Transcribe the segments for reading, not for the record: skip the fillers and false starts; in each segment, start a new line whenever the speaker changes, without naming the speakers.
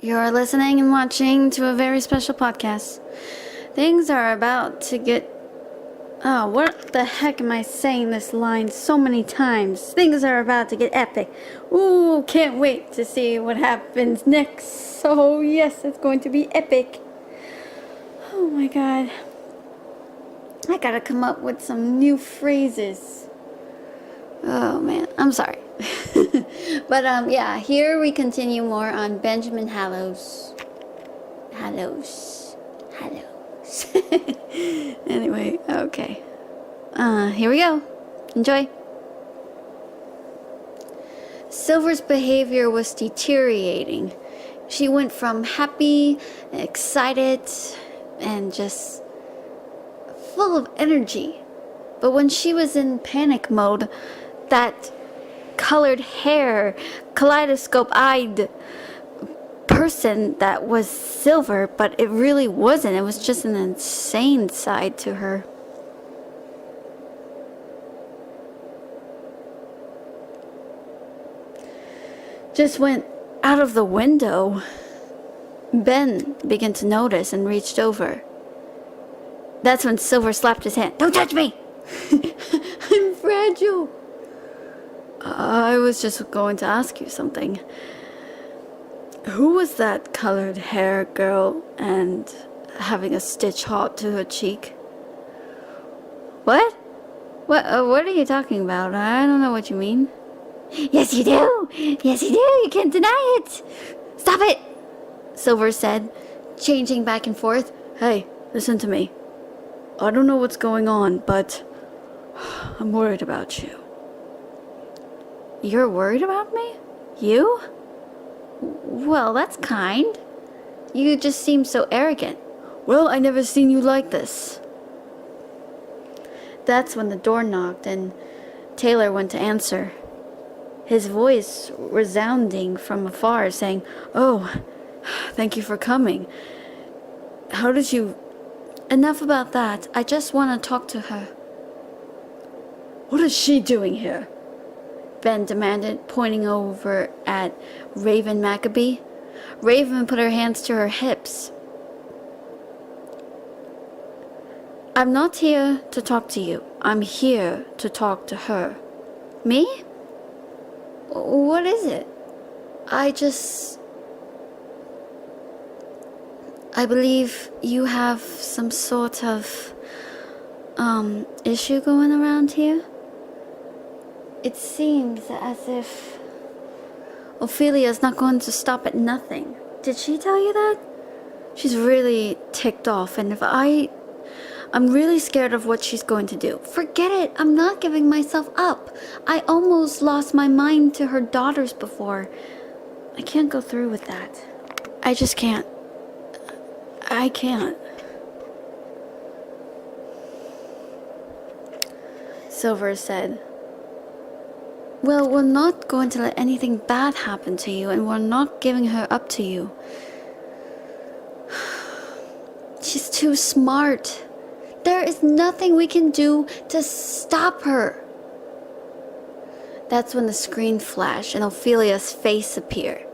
You're listening and watching to a very special podcast. Things are about to get... Oh, what the heck am I saying this line so many times? Things are about to get epic. Ooh, can't wait to see what happens next. Oh, yes, it's going to be epic. Oh my god. I gotta come up with some new phrases. Oh man, I'm sorry. But yeah, here we continue more on Benjamin Hallows. Hallows. Anyway, okay. Here we go. Enjoy. Sylver's behavior was deteriorating. She went from happy, excited, and just full of energy. But when she was in panic mode, that colored hair, kaleidoscope-eyed person that was Sylver, but it really wasn't. It was just an insane side to her. Just went out of the window. Ben began to notice and reached over. That's when Sylver slapped his hand. Don't touch me! I'm fragile. I was just going to ask you something. Who was that colored hair girl and having a stitch hot to her cheek? What? What are you talking about? I don't know what you mean. Yes, you do. Yes, you do. You can't deny it. Stop it, Sylver said, changing back and forth. Hey, listen to me. I don't know what's going on, but I'm worried about you. You're worried about me? You? Well, that's kind. You just seem so arrogant. Well, I never seen you like this. That's when the door knocked and Taylor went to answer. His voice resounding from afar, saying, Oh, thank you for coming. How did you... Enough about that. I just want to talk to her. What is she doing here? Ben demanded, pointing over at Raven Maccabee. Raven put her hands to her hips. I'm not here to talk to you. I'm here to talk to her. Me? What is it? I believe you have some sort of, issue going around here. It seems as if Ophelia's not going to stop at nothing. Did she tell you that? She's really ticked off, and I'm really scared of what she's going to do. Forget it, I'm not giving myself up. I almost lost my mind to her daughters before. I can't go through with that. I just can't. I can't. Sylver said, Well, we're not going to let anything bad happen to you, and we're not giving her up to you. She's too smart. There is nothing we can do to stop her. That's when the screen flashed and Ophelia's face appeared.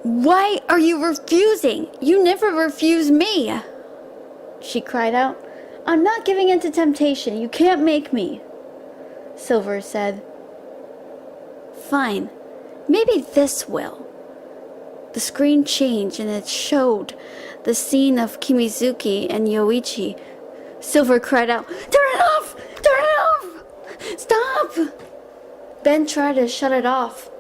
Why are you refusing? You never refuse me, she cried out. I'm not giving in to temptation. You can't make me, Sylver said. Fine. Maybe this will. The screen changed and it showed the scene of Kimizuki and Yoichi. Sylver cried out, Turn it off! Turn it off! Stop! Ben tried to shut it off,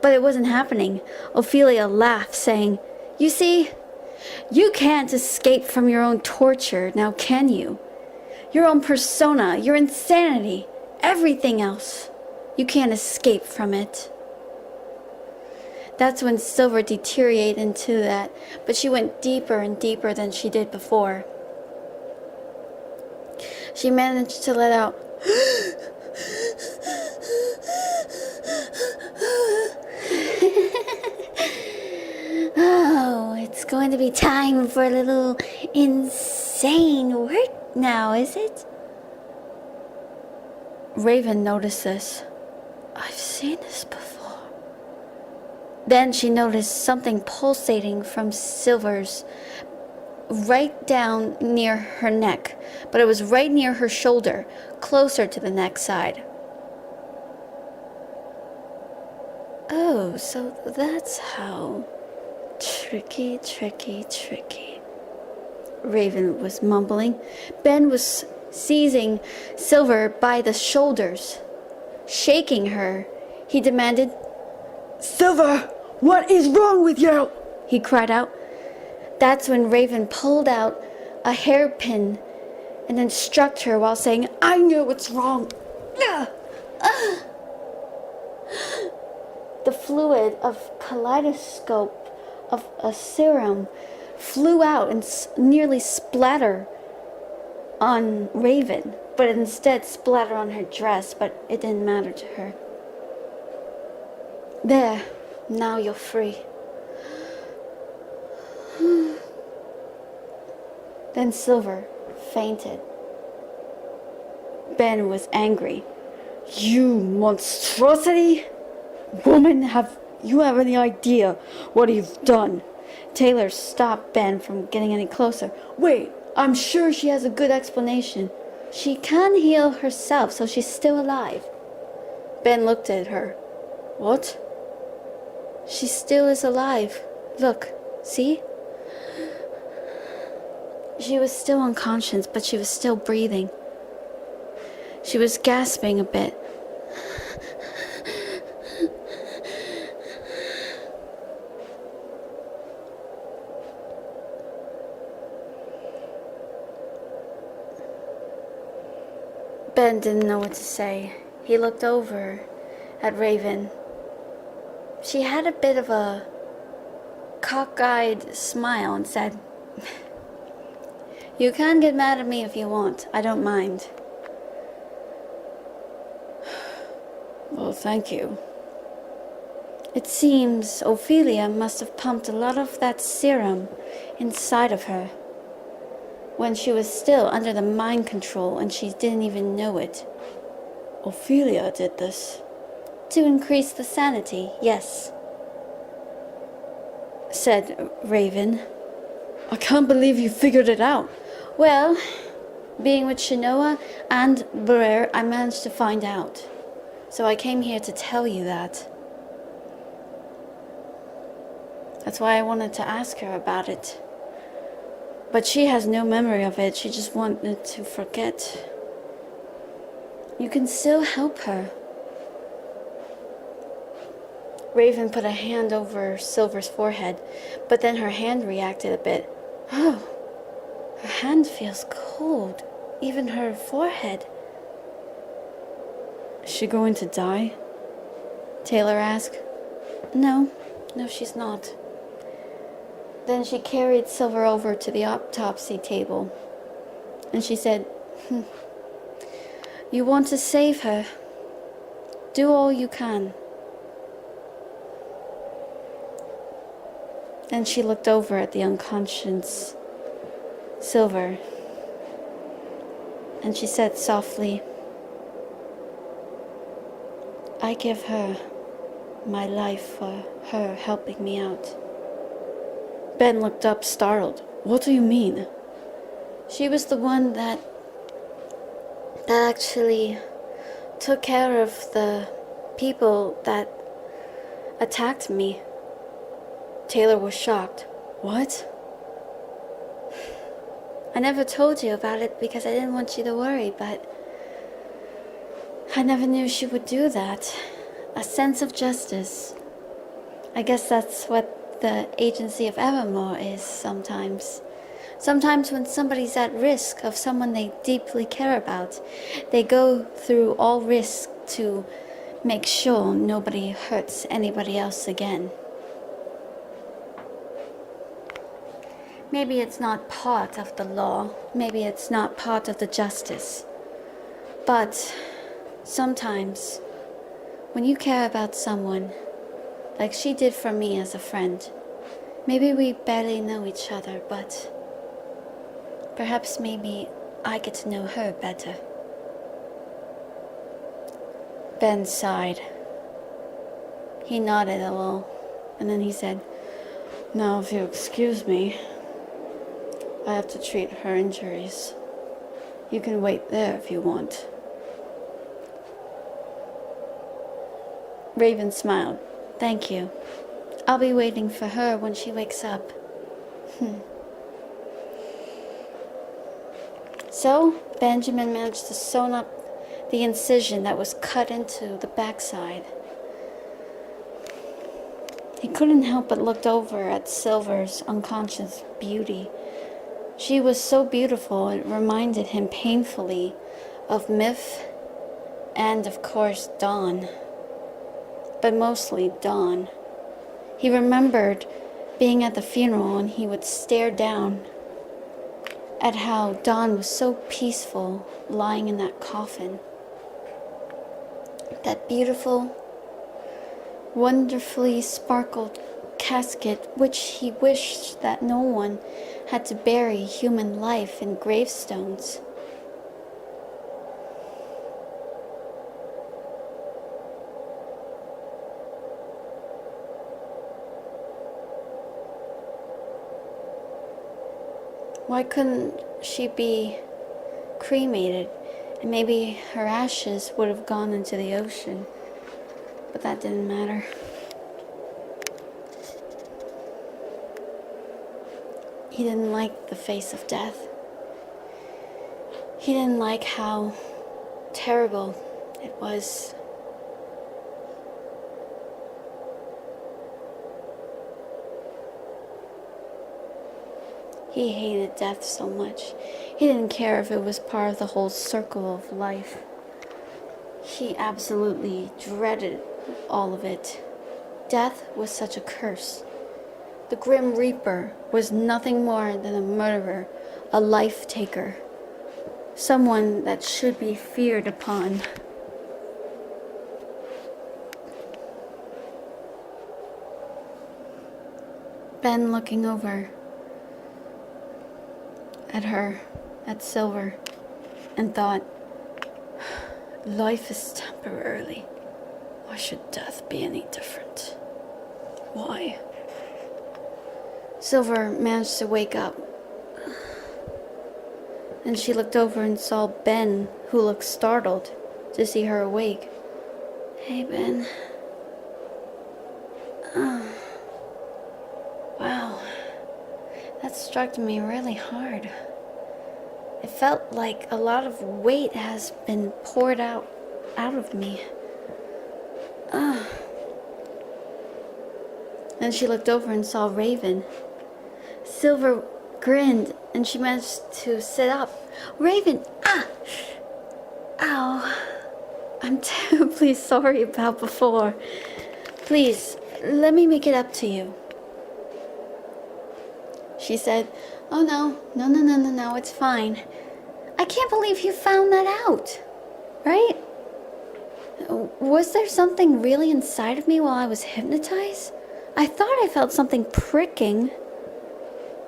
but it wasn't happening. Ophelia laughed, saying, You see, you can't escape from your own torture, now can you? Your own persona, your insanity, everything else. You can't escape from it. That's when Sylver deteriorated into that, but she went deeper and deeper than she did before. She managed to let out, Oh, it's going to be time for a little insane work now, is it? Raven noticed this. I've seen this before. Then she noticed something pulsating from Sylver's right down near her neck, but it was right near her shoulder, closer to the neck side. Oh, so that's how. Tricky, tricky, tricky. Raven was mumbling. Ben was seizing Sylver by the shoulders, shaking her. He demanded,
Sylver, what is wrong with you?
He cried out. That's when Raven pulled out a hairpin and then struck her while saying,
I know what's wrong.
The fluid of kaleidoscope of a serum flew out and nearly splattered on Raven, but it instead splattered on her dress, but it didn't matter to her. There, now you're free. Then Sylver fainted. Ben was angry.
You monstrosity! Woman, have you any idea what you've done?
Taylor stopped Ben from getting any closer.
Wait, I'm sure she has a good explanation.
She can heal herself, so she's still alive. Ben looked at her.
What?
She still is alive. Look, see? She was still unconscious, but she was still breathing. She was gasping a bit. Ben didn't know what to say. He looked over at Raven. She had a bit of a cockeyed smile and said, You can get mad at me if you want. I don't mind.
Well, thank you.
It seems Ophelia must have pumped a lot of that serum inside of her when she was still under the mind control and she didn't even know it.
Ophelia did this.
To increase the sanity, yes, said Raven.
I can't believe you figured it out.
Well, being with Shinoa and Brer, I managed to find out. So I came here to tell you that. That's why I wanted to ask her about it. But she has no memory of it. She just wanted to forget. You can still help her. Raven put a hand over Sylver's forehead, but then her hand reacted a bit. Oh, her hand feels cold. Even her forehead.
Is she going to die?
Taylor asked. No, she's not. Then she carried Sylver over to the autopsy table. And she said, You want to save her? Do all you can. Then she looked over at the unconscious Sylver. And she said softly, I give her my life for her helping me out.
Ben looked up, startled. What do you mean?
She was the one that actually took care of the people that attacked me.
Taylor was shocked. What?
I never told you about it because I didn't want you to worry, but I never knew she would do that. A sense of justice. I guess that's what the agency of Evermore is sometimes. Sometimes when somebody's at risk of someone they deeply care about, they go through all risk to make sure nobody hurts anybody else again. Maybe it's not part of the law, maybe it's not part of the justice, but sometimes when you care about someone, like she did for me as a friend, maybe we barely know each other, but perhaps maybe I get to know her better. Ben sighed. He nodded a little
And then he said, "Now, if you excuse me, I have to treat her injuries. You can wait there if you want."
Raven smiled. "Thank you. I'll be waiting for her when she wakes up." So, Benjamin managed to sew up the incision that was cut into the backside. He couldn't help but look over at Sylver's unconscious beauty. She was so beautiful it reminded him painfully of Myth and, of course, Dawn. But mostly Dawn. He remembered being at the funeral and he would stare down at how Dawn was so peaceful lying in that coffin. That beautiful, wonderfully sparkled casket which he wished that no one had to bury human life in gravestones. Why couldn't she be cremated and maybe her ashes would have gone into the ocean? But that didn't matter. He didn't like the face of death. He didn't like how terrible it was. He hated death so much. He didn't care if it was part of the whole circle of life. He absolutely dreaded all of it. Death was such a curse. The Grim Reaper was nothing more than a murderer, a life taker, someone that should be feared upon. Ben looking over at her, at Sylver, and thought, life is temporary. Why should death be any different? Why? Sylver managed to wake up. And she looked over and saw Ben, who looked startled to see her awake. Hey, Ben. Oh. Wow. That struck me really hard. It felt like a lot of weight has been poured out of me. Then she looked over and saw Raven. Sylver grinned and she managed to sit up. Raven! Ah! Ow. I'm terribly sorry about before. Please, let me make it up to you. She said, "Oh no, it's fine. I can't believe you found that out, right? Was there something really inside of me while I was hypnotized? I thought I felt something pricking.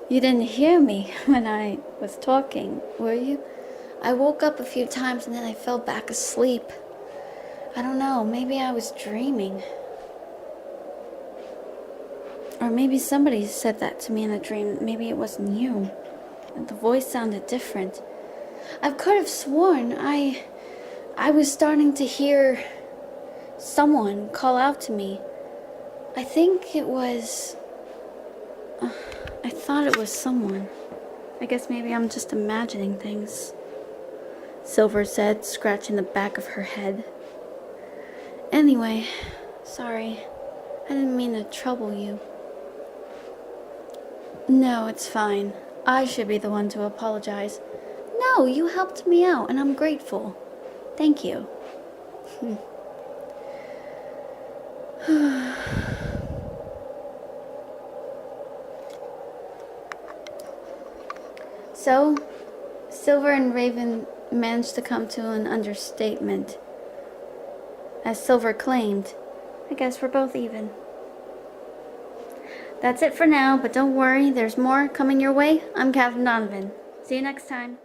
You didn't hear me when I was talking, were you? I woke up a few times and then I fell back asleep. I don't know, maybe I was dreaming. Or maybe somebody said that to me in a dream. Maybe it wasn't you. The voice sounded different. I could have sworn I was starting to hear someone call out to me. I think it was... I thought it was someone. I guess maybe I'm just imagining things," Sylver said, scratching the back of her head. "Anyway, sorry. I didn't mean to trouble you." "No, it's fine. I should be the one to apologize." "No, you helped me out, and I'm grateful. Thank you." So, Sylver and Raven managed to come to an understatement. As Sylver claimed, "I guess we're both even." That's it for now, but don't worry, there's more coming your way. I'm Captain Donovan. See you next time.